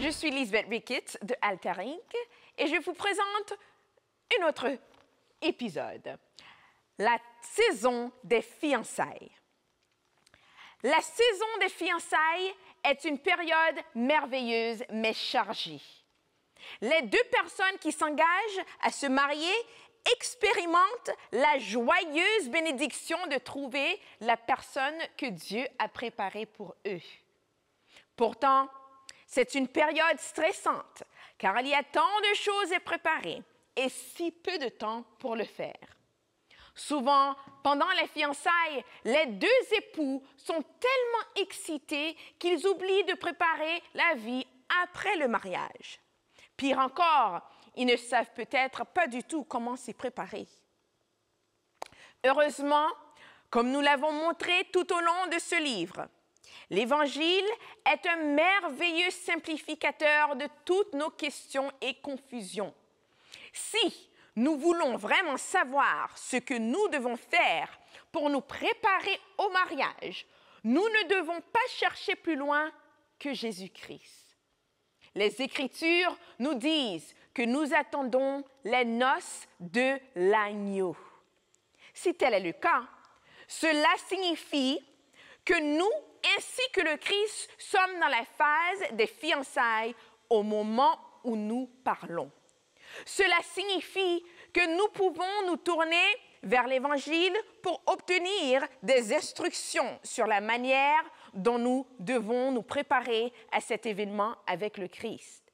Je suis Lisbeth Ricketts de Alter Inc. et je vous présente un autre épisode, la saison des fiançailles. La saison des fiançailles est une période merveilleuse mais chargée. Les deux personnes qui s'engagent à se marier expérimentent la joyeuse bénédiction de trouver la personne que Dieu a préparée pour eux. Pourtant, c'est une période stressante, car il y a tant de choses à préparer et si peu de temps pour le faire. Souvent, pendant les fiançailles, les deux époux sont tellement excités qu'ils oublient de préparer la vie après le mariage. Pire encore, ils ne savent peut-être pas du tout comment s'y préparer. Heureusement, comme nous l'avons montré tout au long de ce livre, l'Évangile est un merveilleux simplificateur de toutes nos questions et confusions. Si nous voulons vraiment savoir ce que nous devons faire pour nous préparer au mariage, nous ne devons pas chercher plus loin que Jésus-Christ. Les Écritures nous disent que nous attendons les noces de l'agneau. Si tel est le cas, cela signifie que nous, ainsi que le Christ, sommes dans la phase des fiançailles au moment où nous parlons. Cela signifie que nous pouvons nous tourner vers l'Évangile pour obtenir des instructions sur la manière dont nous devons nous préparer à cet événement avec le Christ.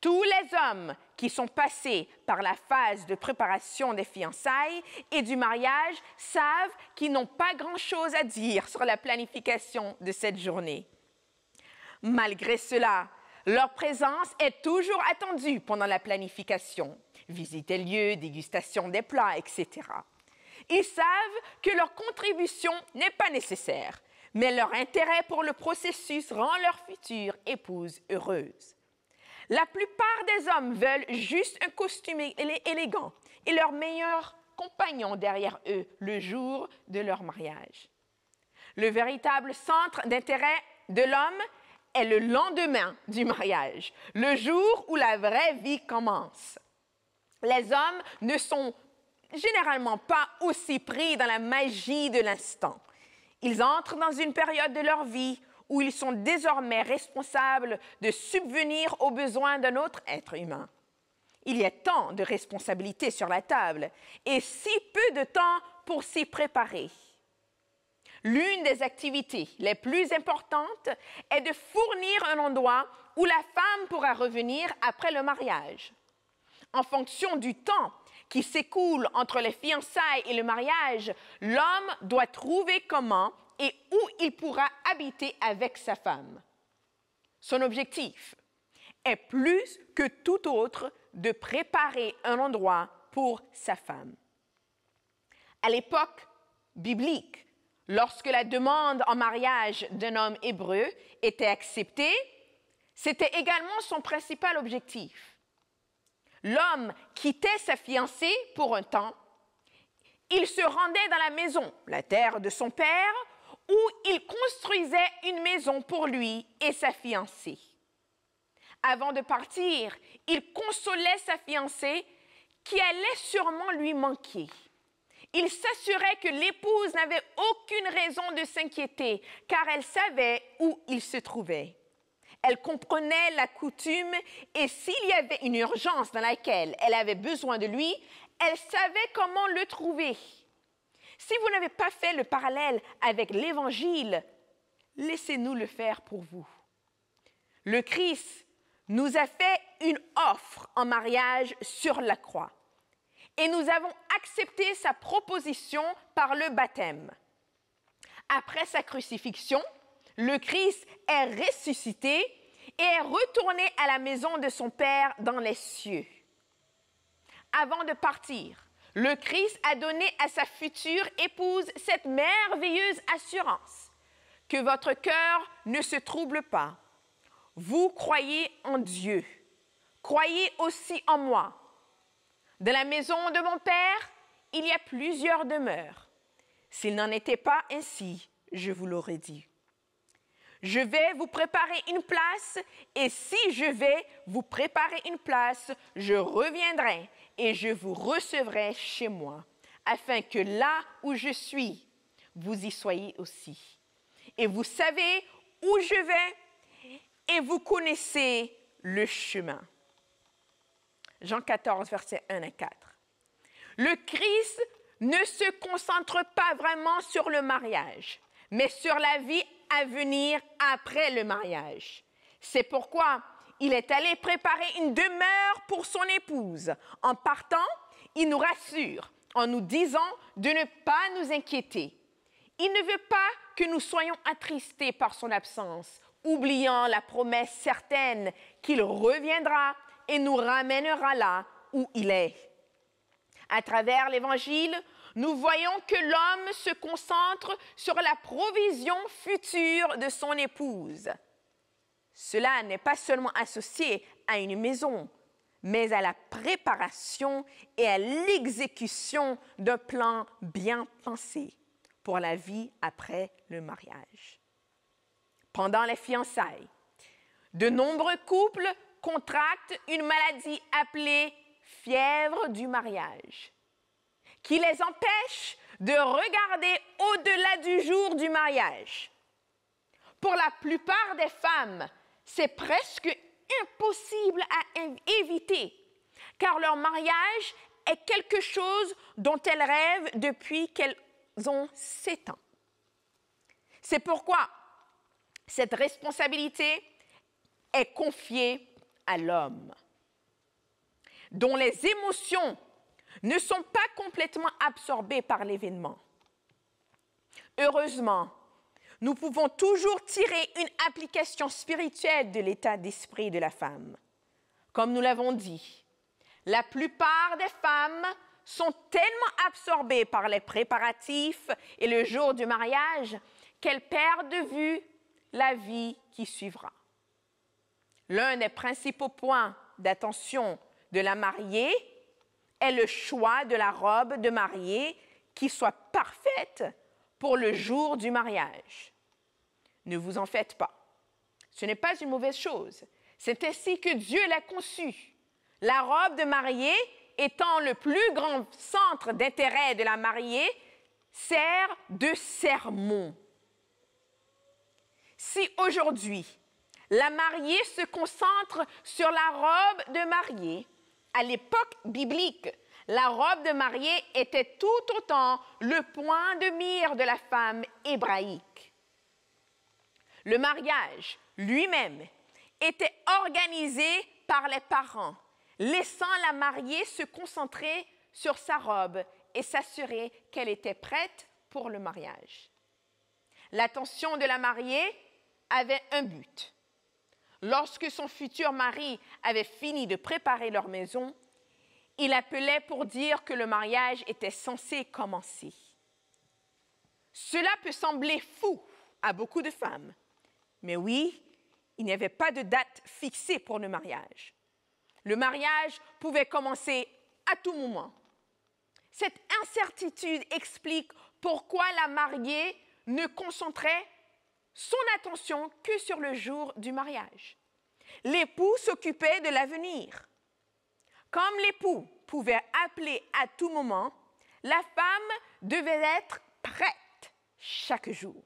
Tous les hommes qui sont passés par la phase de préparation des fiançailles et du mariage savent qu'ils n'ont pas grand-chose à dire sur la planification de cette journée. Malgré cela, leur présence est toujours attendue pendant la planification. Visite des lieux, dégustation des plats, etc. Ils savent que leur contribution n'est pas nécessaire, mais leur intérêt pour le processus rend leur future épouse heureuse. La plupart des hommes veulent juste un costume élégant et leur meilleur compagnon derrière eux le jour de leur mariage. Le véritable centre d'intérêt de l'homme est le lendemain du mariage, le jour où la vraie vie commence. Les hommes ne sont généralement pas aussi pris dans la magie de l'instant. Ils entrent dans une période de leur vie où ils sont désormais responsables de subvenir aux besoins d'un autre être humain. Il y a tant de responsabilités sur la table et si peu de temps pour s'y préparer. L'une des activités les plus importantes est de fournir un endroit où la femme pourra revenir après le mariage. En fonction du temps qui s'écoule entre les fiançailles et le mariage, l'homme doit trouver comment et où il pourra habiter avec sa femme. Son objectif est plus que tout autre de préparer un endroit pour sa femme. À l'époque biblique, lorsque la demande en mariage d'un homme hébreu était acceptée, c'était également son principal objectif. L'homme quittait sa fiancée pour un temps. Il se rendait dans la maison, la terre de son père, où il construisait une maison pour lui et sa fiancée. Avant de partir, il consolait sa fiancée qui allait sûrement lui manquer. Il s'assurait que l'épouse n'avait aucune raison de s'inquiéter, car elle savait où il se trouvait. Elle comprenait la coutume et s'il y avait une urgence dans laquelle elle avait besoin de lui, elle savait comment le trouver. Si vous n'avez pas fait le parallèle avec l'Évangile, laissez-nous le faire pour vous. Le Christ nous a fait une offre en mariage sur la croix et nous avons accepté sa proposition par le baptême. Après sa crucifixion, le Christ est ressuscité et est retourné à la maison de son Père dans les cieux. Avant de partir, le Christ a donné à sa future épouse cette merveilleuse assurance que votre cœur ne se trouble pas. Vous croyez en Dieu. Croyez aussi en moi. Dans la maison de mon Père, il y a plusieurs demeures. S'il n'en était pas ainsi, je vous l'aurais dit. Je vais vous préparer une place, et si je vais vous préparer une place, je reviendrai et je vous recevrai chez moi, afin que là où je suis, vous y soyez aussi. Et vous savez où je vais, et vous connaissez le chemin. Jean 14, versets 1 à 4. Le Christ ne se concentre pas vraiment sur le mariage, mais sur la vie à venir après le mariage. C'est pourquoi il est allé préparer une demeure pour son épouse. En partant, il nous rassure en nous disant de ne pas nous inquiéter. Il ne veut pas que nous soyons attristés par son absence, oubliant la promesse certaine qu'il reviendra et nous ramènera là où il est. À travers l'Évangile, nous voyons que l'homme se concentre sur la provision future de son épouse. Cela n'est pas seulement associé à une maison, mais à la préparation et à l'exécution d'un plan bien pensé pour la vie après le mariage. Pendant les fiançailles, de nombreux couples contractent une maladie appelée fièvre du mariage, qui les empêche de regarder au-delà du jour du mariage. Pour la plupart des femmes, c'est presque impossible à éviter, car leur mariage est quelque chose dont elles rêvent depuis qu'elles ont 7 ans. C'est pourquoi cette responsabilité est confiée à l'homme, dont les émotions ne sont pas complètement absorbées par l'événement. Heureusement, nous pouvons toujours tirer une application spirituelle de l'état d'esprit de la femme. Comme nous l'avons dit, la plupart des femmes sont tellement absorbées par les préparatifs et le jour du mariage qu'elles perdent de vue la vie qui suivra. L'un des principaux points d'attention de la mariée est le choix de la robe de mariée qui soit parfaite pour le jour du mariage. Ne vous en faites pas. Ce n'est pas une mauvaise chose. C'est ainsi que Dieu l'a conçue. La robe de mariée, étant le plus grand centre d'intérêt de la mariée, sert de sermon. Si aujourd'hui, la mariée se concentre sur la robe de mariée, à l'époque biblique, la robe de mariée était tout autant le point de mire de la femme hébraïque. Le mariage lui-même était organisé par les parents, laissant la mariée se concentrer sur sa robe et s'assurer qu'elle était prête pour le mariage. L'attention de la mariée avait un but. Lorsque son futur mari avait fini de préparer leur maison, il appelait pour dire que le mariage était censé commencer. Cela peut sembler fou à beaucoup de femmes, mais oui, il n'y avait pas de date fixée pour le mariage. Le mariage pouvait commencer à tout moment. Cette incertitude explique pourquoi la mariée ne concentrait son attention que sur le jour du mariage. L'époux s'occupait de l'avenir. Comme l'époux pouvait appeler à tout moment, la femme devait être prête chaque jour.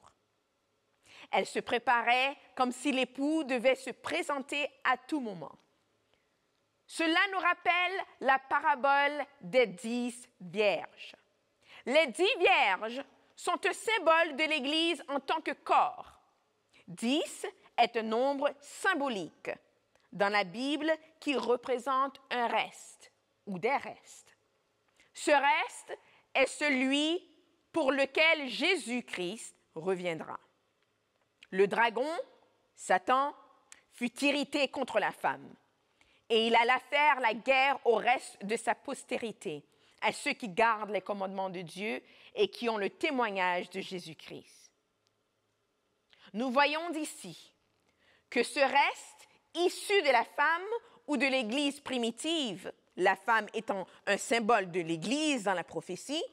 Elle se préparait comme si l'époux devait se présenter à tout moment. Cela nous rappelle la parabole des 10 vierges. Les 10 vierges sont un symbole de l'Église en tant que corps. 10 est un nombre symbolique dans la Bible qui représente un reste ou des restes. Ce reste est celui pour lequel Jésus-Christ reviendra. Le dragon, Satan, fut irrité contre la femme et il alla faire la guerre au reste de sa postérité, à ceux qui gardent les commandements de Dieu et qui ont le témoignage de Jésus-Christ. Nous voyons d'ici que ce reste, issu de la femme ou de l'Église primitive, la femme étant un symbole de l'Église dans la prophétie,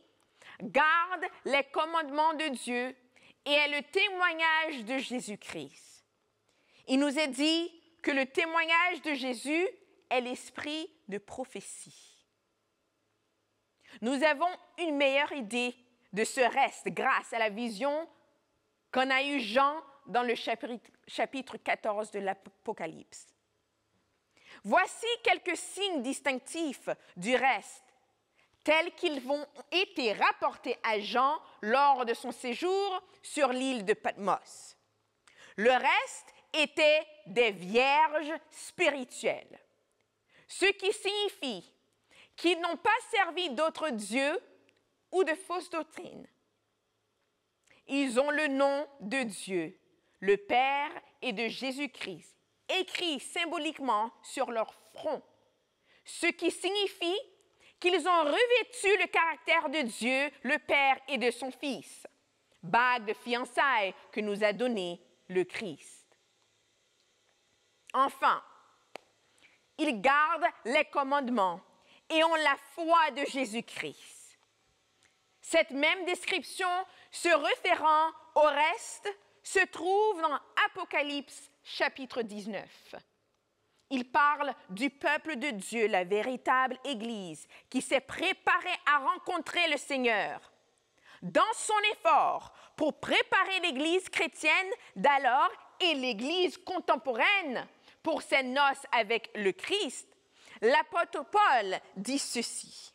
garde les commandements de Dieu et est le témoignage de Jésus-Christ. Il nous est dit que le témoignage de Jésus est l'esprit de prophétie. Nous avons une meilleure idée de ce reste grâce à la vision qu'en a eu Jean dans le chapitre 14 de l'Apocalypse. Voici quelques signes distinctifs du reste, tels qu'ils ont été rapportés à Jean lors de son séjour sur l'île de Patmos. Le reste était des vierges spirituelles, ce qui signifie qu'ils n'ont pas servi d'autres dieux ou de fausses doctrines. Ils ont le nom de Dieu, le Père et de Jésus-Christ, écrit symboliquement sur leur front, ce qui signifie qu'ils ont revêtu le caractère de Dieu, le Père et de son Fils, bague de fiançailles que nous a donné le Christ. Enfin, ils gardent les commandements et ont la foi de Jésus-Christ. Cette même description se référant au reste se trouve dans Apocalypse chapitre 19. Il parle du peuple de Dieu, la véritable Église, qui s'est préparée à rencontrer le Seigneur. Dans son effort pour préparer l'Église chrétienne d'alors et l'Église contemporaine pour ses noces avec le Christ, l'apôtre Paul dit ceci.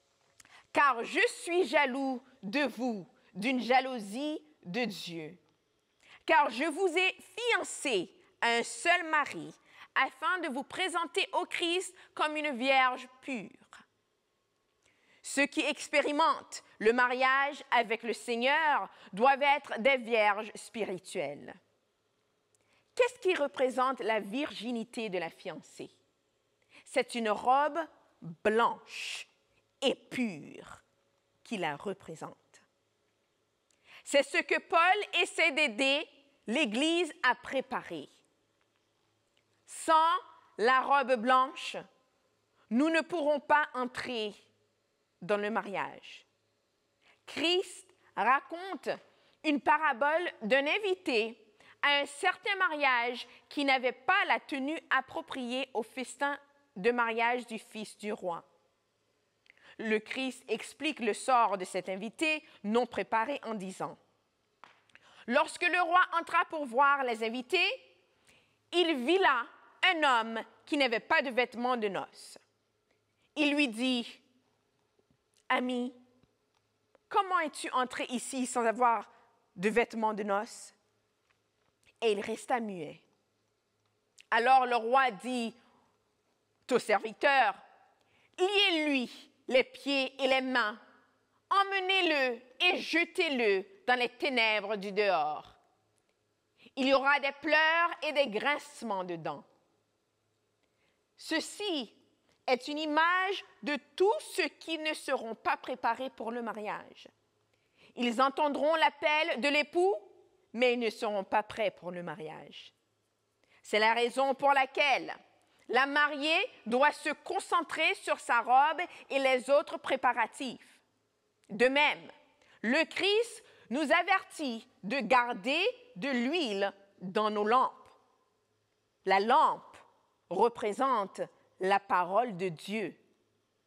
« Car je suis jaloux de vous, d'une jalousie de Dieu. Car je vous ai fiancés à un seul mari, afin de vous présenter au Christ comme une vierge pure. Ceux qui expérimentent le mariage avec le Seigneur doivent être des vierges spirituelles. » Qu'est-ce qui représente la virginité de la fiancée? C'est une robe blanche et pure qui la représente. C'est ce que Paul essaie d'aider l'Église à préparer. Sans la robe blanche, nous ne pourrons pas entrer dans le mariage. Christ raconte une parabole d'un invité à un certain mariage qui n'avait pas la tenue appropriée au festin de mariage du fils du roi. Le Christ explique le sort de cet invité non préparé en disant « Lorsque le roi entra pour voir les invités, il vit là un homme qui n'avait pas de vêtements de noces. Il lui dit « Ami, comment es-tu entré ici sans avoir de vêtements de noces? » Et il resta muet. Alors le roi dit au serviteur « Liez-lui les pieds et les mains, emmenez-le et jetez-le dans les ténèbres du dehors. Il y aura des pleurs et des grincements de dents. » Ceci est une image de tous ceux qui ne seront pas préparés pour le mariage. Ils entendront l'appel de l'époux, mais ils ne seront pas prêts pour le mariage. C'est la raison pour laquelle la mariée doit se concentrer sur sa robe et les autres préparatifs. De même, le Christ nous avertit de garder de l'huile dans nos lampes. La lampe représente la parole de Dieu,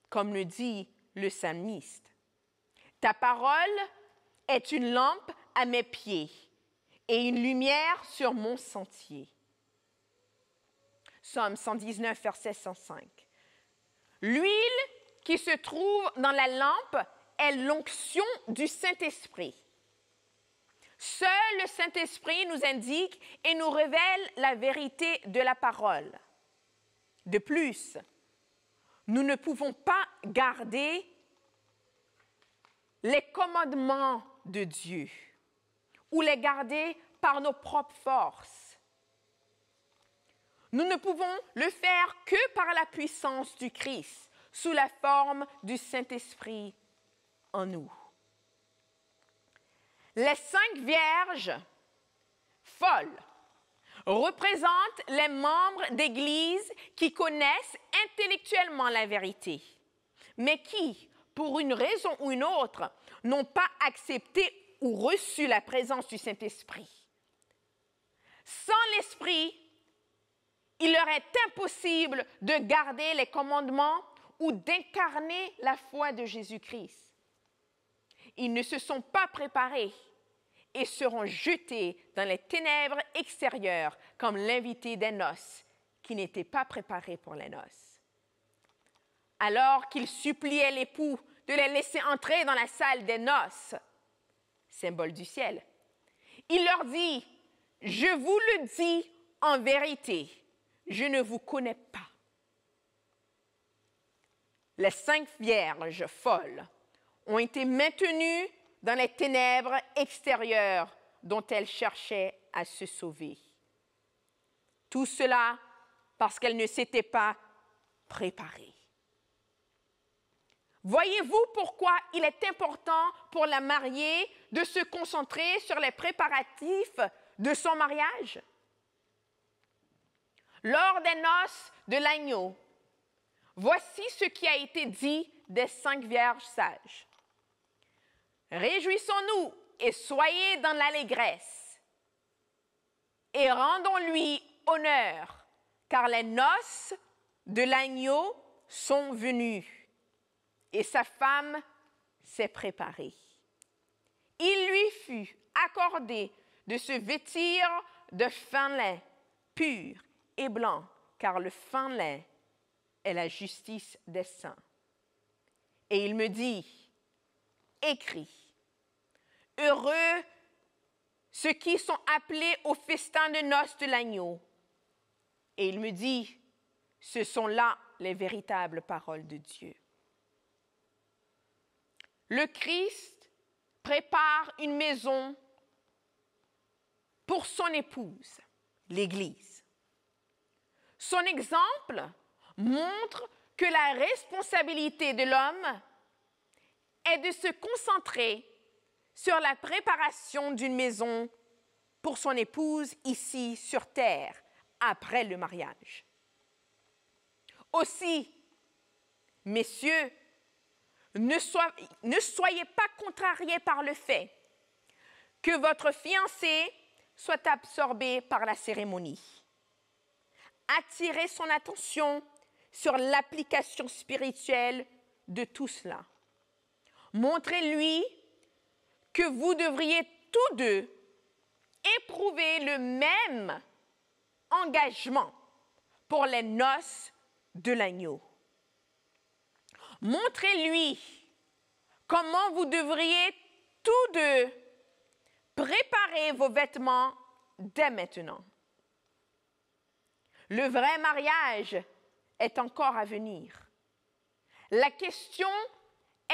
comme le dit le psalmiste. « Ta parole est une lampe à mes pieds et une lumière sur mon sentier. » Psaume 119, verset 105. L'huile qui se trouve dans la lampe est l'onction du Saint-Esprit. Seul le Saint-Esprit nous indique et nous révèle la vérité de la parole. De plus, nous ne pouvons pas garder les commandements de Dieu ou les garder par nos propres forces. Nous ne pouvons le faire que par la puissance du Christ, sous la forme du Saint-Esprit en nous. Les 5 vierges folles représentent les membres d'Église qui connaissent intellectuellement la vérité, mais qui, pour une raison ou une autre, n'ont pas accepté ou reçu la présence du Saint-Esprit. Sans l'Esprit, il leur est impossible de garder les commandements ou d'incarner la foi de Jésus-Christ. Ils ne se sont pas préparés et seront jetés dans les ténèbres extérieures comme l'invité des noces qui n'était pas préparé pour les noces. Alors qu'ils suppliaient l'époux de les laisser entrer dans la salle des noces, symbole du ciel, il leur dit, « Je vous le dis en vérité, je ne vous connais pas. » Les 5 vierges folles ont été maintenues dans les ténèbres extérieures dont elles cherchaient à se sauver. Tout cela parce qu'elles ne s'étaient pas préparées. Voyez-vous pourquoi il est important pour la mariée de se concentrer sur les préparatifs de son mariage? Lors des noces de l'agneau, voici ce qui a été dit des 5 vierges sages. Réjouissons-nous et soyez dans l'allégresse et rendons-lui honneur, car les noces de l'agneau sont venues et sa femme s'est préparée. Il lui fut accordé de se vêtir de fin lin pur et blanc, car le fin lin est la justice des saints. Et il me dit, écris, heureux ceux qui sont appelés au festin de noces de l'agneau. Et il me dit, ce sont là les véritables paroles de Dieu. Le Christ prépare une maison pour son épouse, l'Église. Son exemple montre que la responsabilité de l'homme est de se concentrer sur la préparation d'une maison pour son épouse ici sur terre, après le mariage. Aussi, messieurs, ne soyez pas contrariés par le fait que votre fiancé soit absorbé par la cérémonie. Attirez son attention sur l'application spirituelle de tout cela. Montrez-lui que vous devriez tous deux éprouver le même engagement pour les noces de l'agneau. Montrez-lui comment vous devriez tous deux préparer vos vêtements dès maintenant. Le vrai mariage est encore à venir. La question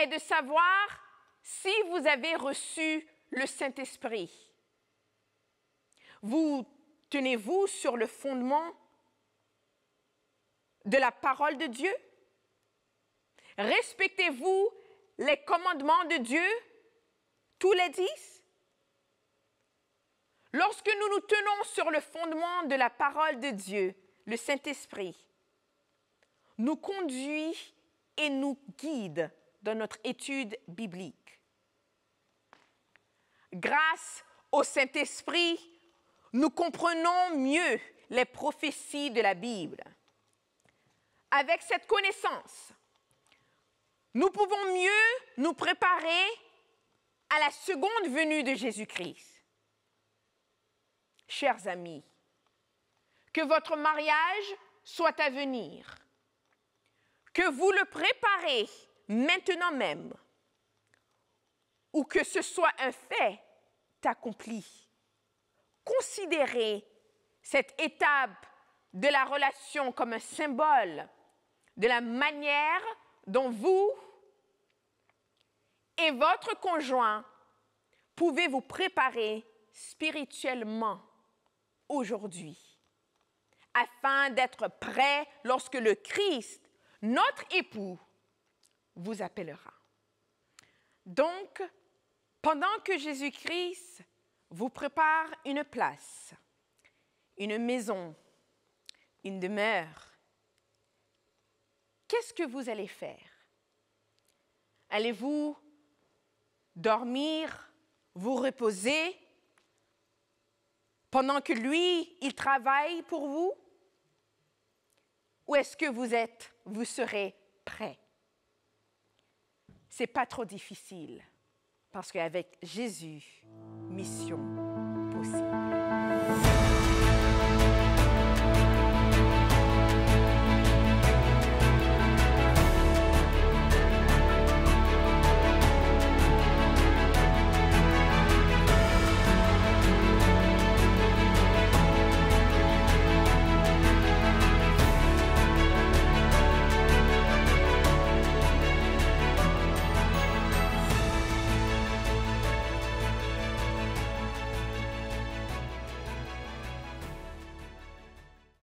est de savoir si vous avez reçu le Saint-Esprit. Vous tenez-vous sur le fondement de la parole de Dieu? Respectez-vous les commandements de Dieu, tous les 10? Lorsque nous nous tenons sur le fondement de la parole de Dieu, le Saint-Esprit nous conduit et nous guide dans notre étude biblique. Grâce au Saint-Esprit, nous comprenons mieux les prophéties de la Bible. Avec cette connaissance, nous pouvons mieux nous préparer à la seconde venue de Jésus-Christ. Chers amis, que votre mariage soit à venir, que vous le préparez maintenant même, ou que ce soit un fait accompli. Considérez cette étape de la relation comme un symbole de la manière dont vous et votre conjoint pouvez vous préparer spirituellement aujourd'hui, afin d'être prêt lorsque le Christ, notre époux, vous appellera. Donc, pendant que Jésus-Christ vous prépare une place, une maison, une demeure, qu'est-ce que vous allez faire? Allez-vous dormir, vous reposer pendant que lui, il travaille pour vous? Ou est-ce que vous serez prêt? C'est pas trop difficile, parce qu'avec Jésus, mission possible.